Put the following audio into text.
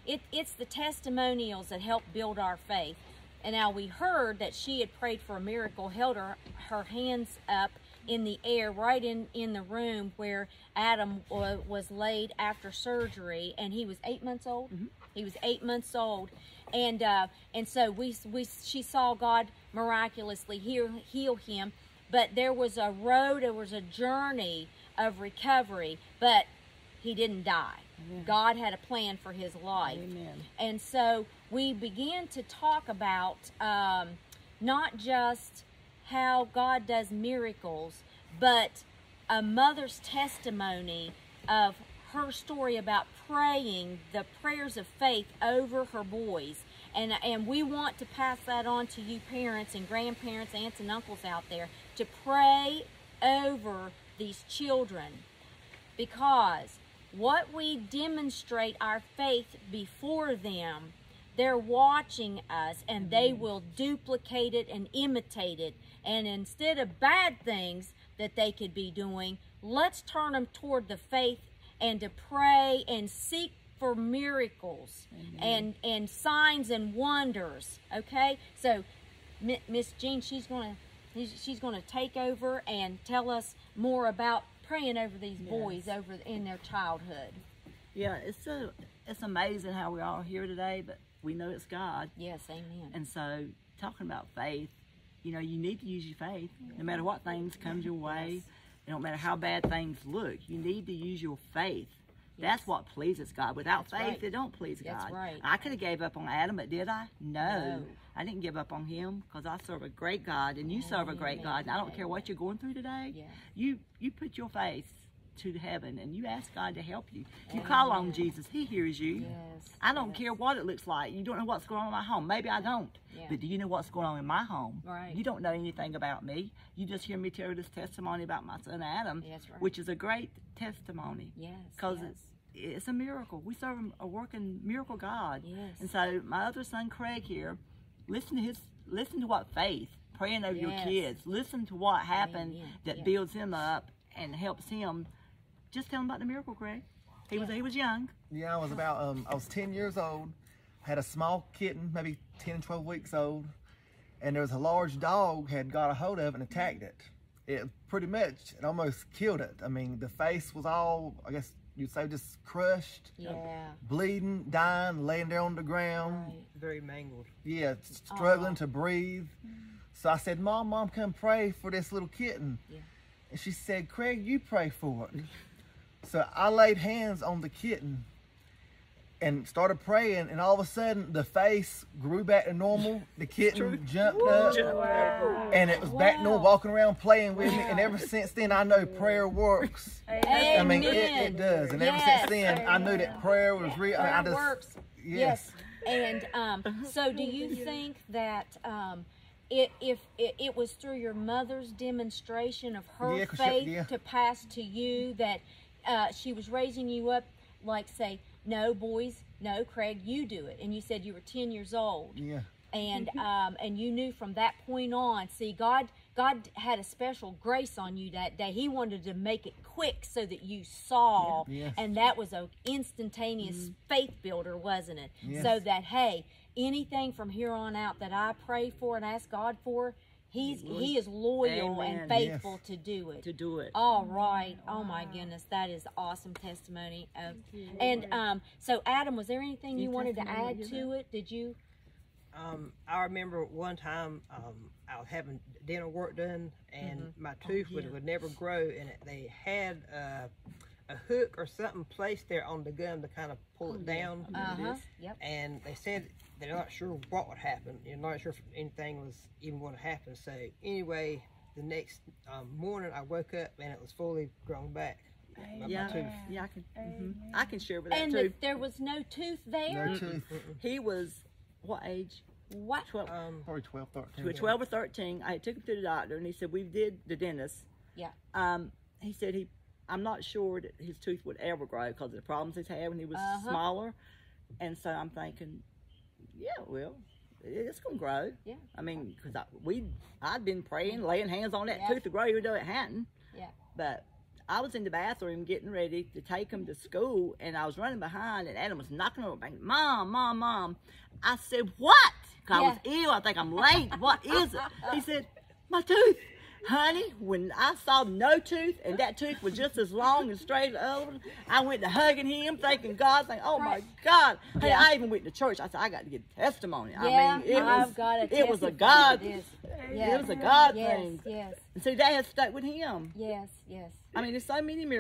it's the testimonials that help build our faith. And now we heard that she had prayed for a miracle, held her hands up in the air right in the room where Adam was laid after surgery, and he was 8 months old. Mm-hmm. He was 8 months old, and so she saw God miraculously heal him. But there was a road, there was a journey of recovery, but he didn't die. Amen. God had a plan for his life. Amen. And so we began to talk about not just how God does miracles, but a mother's testimony of her story about praying the prayers of faith over her boys. And we want to pass that on to you parents and grandparents, aunts and uncles out there, to pray over these children, because what we demonstrate our faith before them, they're watching us, and they will duplicate it and imitate it. And instead of bad things that they could be doing, let's turn them toward the faith and to pray and seek for miracles and signs and wonders. Okay, so Miss Jean, she's going to take over and tell us more about praying over these boys over in their childhood. Yeah, it's amazing how we're all here today, but we know it's God. Yes, amen. And so, talking about faith, you know, you need to use your faith no matter what things come your way. It don't matter how bad things look. You need to use your faith. That's what pleases God. Without faith, it don't please God. That's right. I could have gave up on Adam, but did I? No. I didn't give up on him, because I serve a great God, and you serve a great God. And I don't care what you're going through today. You put your faith to heaven, and you ask God to help you. You call on Jesus. He hears you. I don't care what it looks like. You don't know what's going on in my home. Maybe I don't. But do you know what's going on in my home? Right. You don't know anything about me. You just hear me tell this testimony about my son Adam, which is a great testimony. Because it's a miracle. We serve a working miracle God. And so my other son Craig here, listen to what faith, praying over your kids. Listen to what happened that builds him up and helps him. Just tell him about the miracle, Craig. He was young. Yeah, I was about I was 10 years old. Had a small kitten, maybe 10, 12 weeks old, and there was a large dog had got a hold of it and attacked it. It pretty much, it almost killed it. I mean, the face was all, I guess you'd say, just crushed, bleeding, dying, laying there on the ground. Very mangled. Yeah, struggling to breathe. So I said, Mom, come pray for this little kitten. And she said, Craig, you pray for it. So I laid hands on the kitten and started praying, and all of a sudden the face grew back to normal. The kitten jumped up, and it was back to normal, walking around playing with me. And ever since then, I know prayer works. I mean, it does. And ever since then, I knew that prayer was real. Prayer works. Yes. And so, do you think that if it was through your mother's demonstration of her faith to pass to you, that she was raising you up, like, say, no, boys, no, Craig, you do it. And you said you were 10 years old. And you knew from that point on, see, God had a special grace on you that day. He wanted to make it quick so that you saw. And that was an instantaneous faith builder, wasn't it? So that, hey, anything from here on out that I pray for and ask God for, He is loyal and faithful to do it. All right. Oh my goodness, that is awesome testimony. And so Adam, was there anything you wanted to add to it? Did you? I remember one time I was having dental work done, and my tooth would never grow, and they had a hook or something placed there on the gum to kind of pull it down. And they said they're not sure what would happen. They're not sure if anything was even going to happen. So anyway, the next morning I woke up and it was fully grown back. I can share with that and too. And there was no tooth there? No tooth. He was, what age? What? 12, probably 12, 13. 12 or 13. I took him to the doctor, and he said, we did the dentist. He said I'm not sure that his tooth would ever grow because of the problems he's had when he was smaller. And so I'm thinking, well, it's going to grow. I mean, because I'd been praying, laying hands on that tooth to grow, even though it hadn't. But I was in the bathroom getting ready to take him to school, and I was running behind, and Adam was knocking on the bank. Mom, Mom, Mom. I said, what? Because I was ill. I think I'm late. What is it? He said, my tooth. Honey, when I saw no tooth, and that tooth was just as long and straight as the other one, I went to hugging him, thanking God, saying, oh my God. Hey, I even went to church. I said, I got to get a testimony. I mean, it was a God. It was a God thing. Yes. And see, that has stuck with him. Yes, yes. I mean, there's so many miracles.